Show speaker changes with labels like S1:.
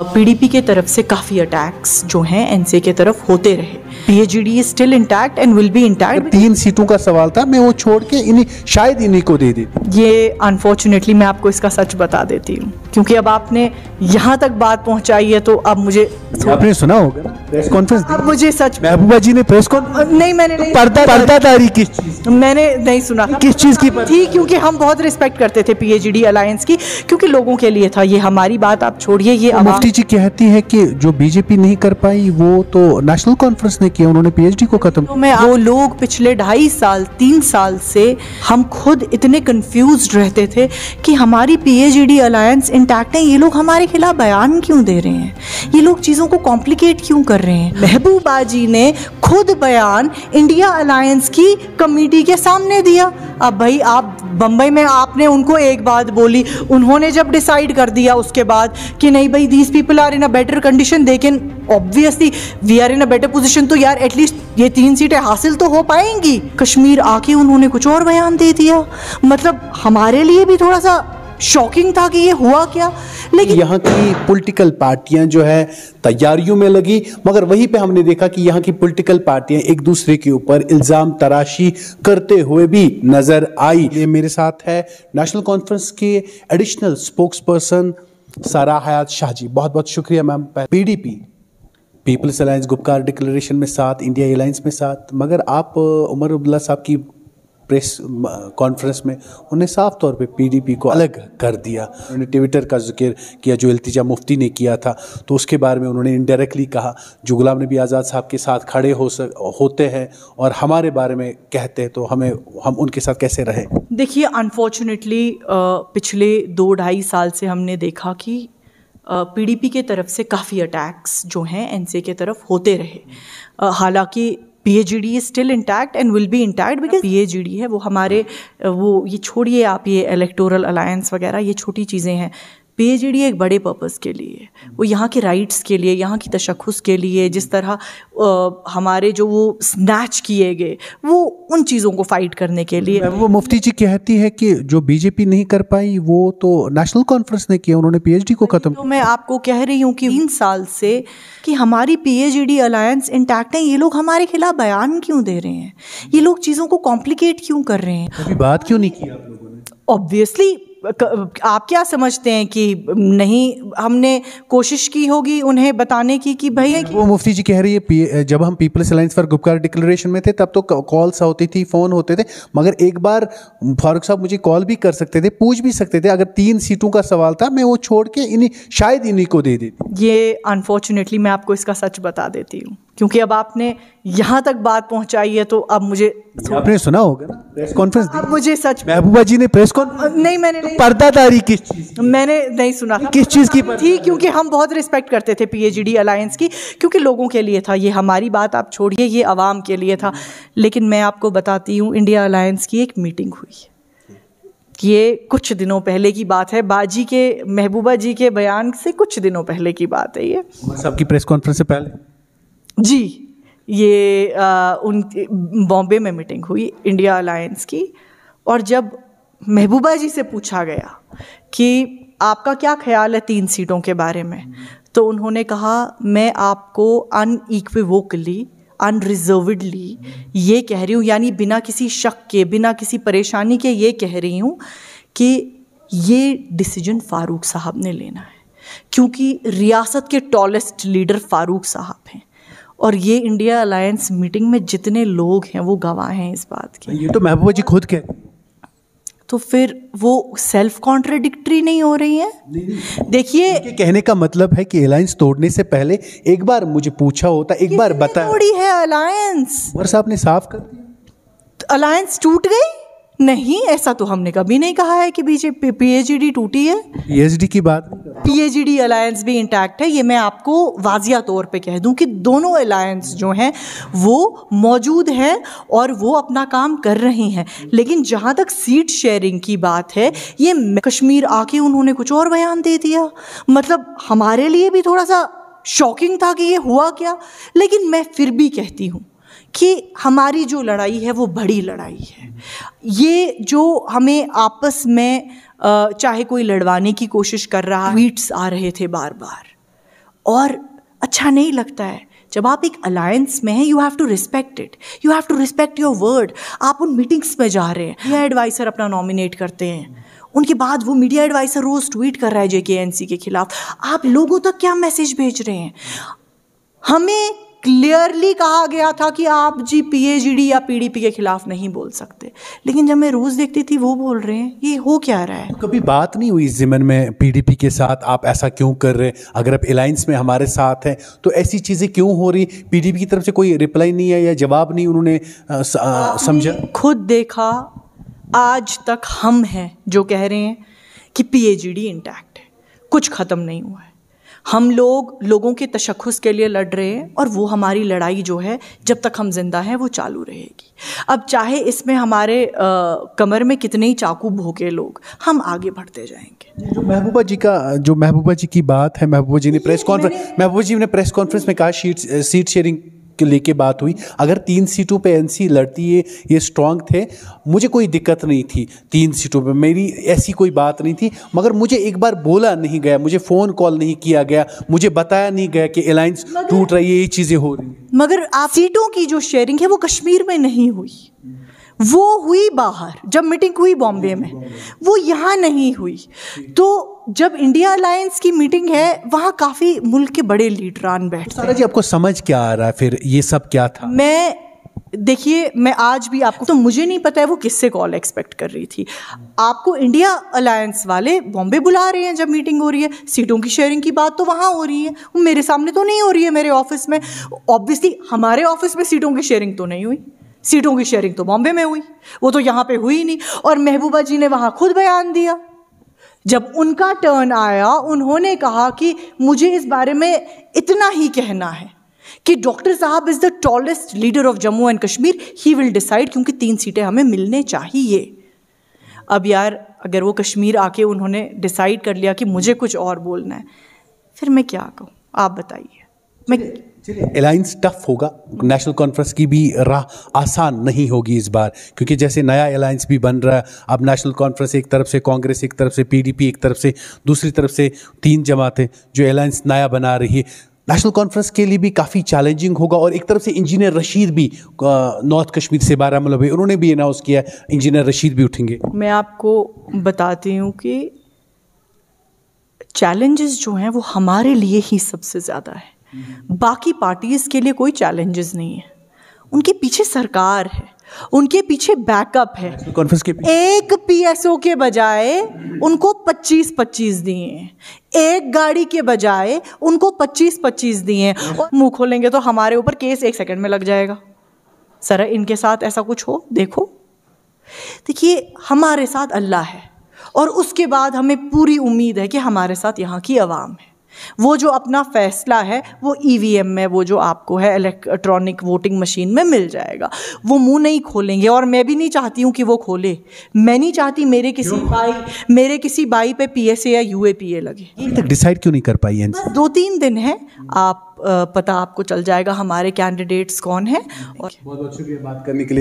S1: PDP के तरफ से काफी अटैक्स जो हैं एनसीए के तरफ होते रहे। PhD is still intact and will be intact.
S2: 3 सीटों का सवाल था, मैं वो छोड़ के शायद इन्हीं को दे देती।
S1: ये अनफॉर्चुनेटली मैं आपको इसका सच बता देती हूँ, क्योंकि अब आपने यहाँ तक बात पहुँचाई है तो अब मुझे
S2: आपने सुना होगा ना प्रेस कॉन्फ्रेंस।
S1: अब मुझे सच
S2: महबूबा जी ने प्रेस कॉन्फ्रेंस
S1: नहीं, मैंने नहीं
S2: पर्दादारी किस चीज,
S1: मैंने नहीं सुना
S2: किस चीज की
S1: थी, क्योंकि हम बहुत रिस्पेक्ट करते थे पीएचडी अलायंस की, क्योंकि लोगों के लिए था। ये हमारी बात आप छोड़िए, ये
S2: मुफ्ती जी कहती है कि जो बीजेपी नहीं कर पाई वो तो नेशनल कॉन्फ्रेंस ने किया, उन्होंने पीएचडी को खत्म।
S1: तो मैं वो लोग पिछले 2.5 साल 3 साल से हम खुद इतने कंफ्यूज रहते थे कि हमारी पीएचडी अलायंस इंटैक्ट है, ये लोग हमारे खिलाफ बयान क्यों दे रहे हैं, ये लोग चीज़ों को कॉम्प्लिकेट क्यों कर रहे हैं। महबूबा जी ने खुद बयान इंडिया अलायंस की कमेटी के सामने दिया। अब भाई आप बम्बई में आपने उनको एक बात बोली, उन्होंने जब डिसाइड कर दिया उसके बाद कि नहीं भाई these people are in a better condition, they can obviously we are in a better position, तो यार एटलीस्ट ये 3 सीटें हासिल तो हो पाएंगी। कश्मीर आके उन्होंने कुछ और बयान दे दिया। मतलब हमारे लिए भी थोड़ा सा शॉकिंग था कि ये हुआ क्या। लेकिन
S2: यहाँ की पॉलिटिकल पार्टियां जो है तैयारियों में लगी, मगर वहीं पे हमने देखा कि यहाँ की पॉलिटिकल पार्टियां एक दूसरे के ऊपर इल्जाम तराशी करते हुए भी नजर आई। ये मेरे साथ है नेशनल कॉन्फ्रेंस के additional spokesperson Sara Hayat Shah ji. बहुत बहुत शुक्रिया ma'am. PDP people's alliance Gupkar declaration में साथ, इंडिया अलायंस में साथ, मगर आप उमर अब्दुल्ला साहब की प्रेस कॉन्फ्रेंस में उन्हें साफ तौर पे पीडीपी को अलग कर दिया। उन्होंने ट्विटर का जिक्र किया जो इल्तिजा मुफ्ती ने किया था, तो उसके बारे में उन्होंने इनडायरेक्टली कहा जो गुलाम नबी आज़ाद साहब के साथ खड़े होते हैं और हमारे बारे में कहते हैं तो हम उनके साथ कैसे रहे।
S1: देखिए अनफॉर्चुनेटली पिछले 2-2.5 साल से हमने देखा कि पीडीपी के तरफ से काफ़ी अटैक्स जो हैं एनसीए के तरफ होते रहे। हालांकि PhD is still intact and will be intact, because PhD है वो हमारे ये छोड़िए आप ये इलेक्टोरल अलायंस वगैरह ये छोटी चीज़ें हैं। पीएचडी एक बड़े पर्पस के लिए, वो यहाँ के राइट्स के लिए, यहाँ की तशख़्ख़ुस के लिए, जिस तरह हमारे जो वो स्नैच किए गए वो उन चीज़ों को फाइट करने के लिए।
S2: वो मुफ्ती जी कहती है कि जो बीजेपी नहीं कर पाई वो तो नेशनल कॉन्फ्रेंस ने किया, उन्होंने पीएचडी को खत्म।
S1: तो मैं आपको कह रही हूँ कि 3 साल से कि हमारी पीएचडी अलायंस इंटैक्ट है, ये लोग हमारे खिलाफ बयान क्यों दे रहे हैं, ये लोग चीज़ों को कॉम्प्लिकेट क्यों कर रहे हैं।
S2: अभी बात क्यों नहीं की आप लोगों ने?
S1: ऑब्वियसली आप क्या समझते हैं कि नहीं हमने कोशिश की होगी उन्हें बताने की कि भाई
S2: वो मुफ्ती जी कह रही है जब हम People's Alliance for Gupkar declaration में थे तब तो कॉल्स होती थी, फ़ोन होते थे, मगर एक बार फारूक साहब मुझे कॉल भी कर सकते थे, पूछ भी सकते थे। अगर 3 सीटों का सवाल था, मैं वो छोड़ के शायद इन्हीं को दे देती।
S1: ये अनफॉर्चुनेटली मैं आपको इसका सच बता देती हूँ, क्योंकि अब आपने यहाँ तक बात पहुँचाई है तो अब मुझे
S2: आपने सुना होगा ना प्रेस कॉन्फ्रेंस।
S1: अब मुझे सच
S2: महबूबा जी ने प्रेस कॉन्फ्रेंस
S1: नहीं, मैंने नहीं
S2: पर्दादारी किस चीज,
S1: मैंने नहीं सुना
S2: किस चीज की
S1: थी, क्योंकि हम बहुत रिस्पेक्ट करते थे पीएचडी अलायंस की, क्योंकि लोगों के लिए था। ये हमारी बात आप छोड़िए, ये आवाम के लिए था। लेकिन मैं आपको बताती हूँ इंडिया अलायंस की एक मीटिंग हुई, ये कुछ दिनों पहले की बात है। बाजी के महबूबा जी के बयान से कुछ दिनों पहले की बात है ये।
S2: सबकी प्रेस कॉन्फ्रेंस से पहले
S1: जी, ये उन बॉम्बे में मीटिंग हुई इंडिया अलायंस की, और जब महबूबा जी से पूछा गया कि आपका क्या ख्याल है 3 सीटों के बारे में, तो उन्होंने कहा मैं आपको अनइक्विवोकली अनरिजर्वडली ये कह रही हूँ, यानी बिना किसी शक के, बिना किसी परेशानी के ये कह रही हूँ कि ये डिसीजन फ़ारूक साहब ने लेना है, क्योंकि रियासत के टॉलेस्ट लीडर फ़ारूक साहब हैं और ये इंडिया अलायंस मीटिंग में जितने लोग हैं वो गवाह हैं इस बात के।
S2: ये तो महबूबा जी खुद कह,
S1: तो फिर वो सेल्फ कॉन्ट्राडिक्टरी नहीं हो रही है? देखिए
S2: कहने का मतलब है कि अलायंस तोड़ने से पहले एक बार मुझे पूछा होता, एक बार बताया।
S1: तोड़ी है अलायंस,
S2: उमर साहब ने साफ कर दिया
S1: अलायंस टूट गई। नहीं, ऐसा तो हमने कभी नहीं कहा है कि बीजेपी पीएचडी टूटी है।
S2: पीएचडी की बात,
S1: पीएचडी अलायंस भी इंटैक्ट है। ये मैं आपको वाजिया तौर पे कह दूं कि दोनों अलायंस जो हैं वो मौजूद हैं और वो अपना काम कर रही हैं। लेकिन जहाँ तक सीट शेयरिंग की बात है, ये कश्मीर आके उन्होंने कुछ और बयान दे दिया। मतलब हमारे लिए भी थोड़ा सा शॉकिंग था कि ये हुआ क्या। लेकिन मैं फिर भी कहती हूँ कि हमारी जो लड़ाई है वो बड़ी लड़ाई है। ये जो हमें आपस में चाहे कोई लड़वाने की कोशिश कर रहा, ट्वीट्स आ रहे थे बार बार, और अच्छा नहीं लगता है। जब आप एक अलायंस में हैं, you have to respect it, you have to respect your word. आप उन मीटिंग्स में जा रहे हैं, मीडिया एडवाइसर अपना नॉमिनेट करते हैं, उनके बाद वो मीडिया एडवाइसर रोज ट्वीट कर रहा है JKNC के खिलाफ। आप लोगों तक क्या मैसेज भेज रहे हैं? हमें क्लियरली कहा गया था कि आप जी PAGD या PDP के खिलाफ नहीं बोल सकते, लेकिन जब मैं रोज देखती थी वो बोल रहे हैं। ये हो क्या रहा है?
S2: कभी बात नहीं हुई ज़िमन में PDP के साथ, आप ऐसा क्यों कर रहे हैं? अगर आप अलायंस में हमारे साथ हैं तो ऐसी चीज़ें क्यों हो रही? PDP की तरफ से कोई रिप्लाई नहीं है या जवाब नहीं उन्होंने समझा?
S1: खुद देखा, आज तक हम हैं जो कह रहे हैं कि PAGD इंटैक्ट है, कुछ ख़त्म नहीं हुआ है। हम लोगों के तशख़्ख़ुस के लिए लड़ रहे हैं और वो हमारी लड़ाई जो है जब तक हम जिंदा हैं वो चालू रहेगी। अब चाहे इसमें हमारे कमर में कितने ही चाकू भोंके लोग, हम आगे बढ़ते जाएंगे।
S2: जो महबूबा जी की बात है, महबूबा जी ने प्रेस कॉन्फ्रेंस में कहा सीट शेयरिंग के लेके बात हुई। अगर 3 सीटों पे NC लड़ती है, ये स्ट्रांग थे, मुझे कोई दिक्कत नहीं थी 3 सीटों पे, मेरी ऐसी कोई बात नहीं थी। मगर मुझे एक बार बोला नहीं गया, मुझे फ़ोन कॉल नहीं किया गया, मुझे बताया नहीं गया कि अलायंस टूट रही है, ये चीज़ें हो रही हैं।
S1: मगर आप सीटों की जो शेयरिंग है वो कश्मीर में नहीं हुई, वो हुई बाहर। जब मीटिंग हुई बॉम्बे में, वो यहाँ नहीं हुई। तो जब इंडिया अलायंस की मीटिंग है, वहाँ काफ़ी मुल्क के बड़े लीडरान बैठते हैं।
S2: सारा जी, आपको समझ क्या आ रहा है फिर ये सब क्या था?
S1: देखिए, मैं आज भी आपको, तो मुझे नहीं पता है वो किससे कॉल एक्सपेक्ट कर रही थी। आपको इंडिया अलायंस वाले बॉम्बे बुला रहे हैं जब मीटिंग हो रही है, सीटों की शेयरिंग की बात तो वहाँ हो रही है, वो मेरे सामने तो नहीं हो रही है, मेरे ऑफिस में। ऑब्वियसली हमारे ऑफिस में सीटों की शेयरिंग तो नहीं हुई, सीटों की शेयरिंग तो बॉम्बे में हुई, वो तो यहाँ पे हुई नहीं। और महबूबा जी ने वहाँ खुद बयान दिया, जब उनका टर्न आया उन्होंने कहा कि मुझे इस बारे में इतना ही कहना है कि डॉक्टर साहब is the tallest leader of Jammu and Kashmir, he will decide, क्योंकि 3 सीटें हमें मिलने चाहिए। अब यार, अगर वो कश्मीर आके उन्होंने डिसाइड कर लिया कि मुझे कुछ और बोलना है, फिर मैं क्या कहूँ? आप बताइए।
S2: अलायंस टफ होगा, नेशनल कॉन्फ्रेंस की भी राह आसान नहीं होगी इस बार, क्योंकि जैसे नया अलायंस भी बन रहा है। अब नेशनल कॉन्फ्रेंस एक तरफ से, कांग्रेस एक तरफ से, PDP एक तरफ से, दूसरी तरफ से 3 जमातें जो अलायंस नया बना रही है। नेशनल कॉन्फ्रेंस के लिए भी काफ़ी चैलेंजिंग होगा। और एक तरफ से इंजीनियर रशीद भी नॉर्थ कश्मीर से बारामूला में, उन्होंने भी अनाउंस किया इंजीनियर रशीद भी उठेंगे।
S1: मैं आपको बताती हूँ कि चैलेंजेस जो हैं वो हमारे लिए ही सबसे ज़्यादा है, बाकी पार्टीज के लिए कोई चैलेंजेस नहीं है। उनके पीछे सरकार है, उनके पीछे बैकअप है।
S2: कॉन्फ्रेंस के
S1: एक PSO के बजाय उनको 25-25 दिए हैं, एक गाड़ी के बजाय उनको 25-25 दिए हैं। और मुंह खोलेंगे तो हमारे ऊपर केस 1 सेकंड में लग जाएगा। सर, इनके साथ ऐसा कुछ हो? देखिए, हमारे साथ अल्लाह है और उसके बाद हमें पूरी उम्मीद है कि हमारे साथ यहाँ की आवाम है। वो जो अपना फैसला है वो EVM में, वो जो आपको है इलेक्ट्रॉनिक वोटिंग मशीन में मिल जाएगा। वो मुंह नहीं खोलेंगे और मैं भी नहीं चाहती हूँ कि वो खोले। मैं नहीं चाहती मेरे किसी भाई पे PSA या UAPA लगे।
S2: अभी तक डिसाइड क्यों नहीं कर पाई है?
S1: 2-3 दिन है, पता आपको चल जाएगा हमारे कैंडिडेट्स कौन है। और
S2: बहुत शुक्रिया बात करने के लिए।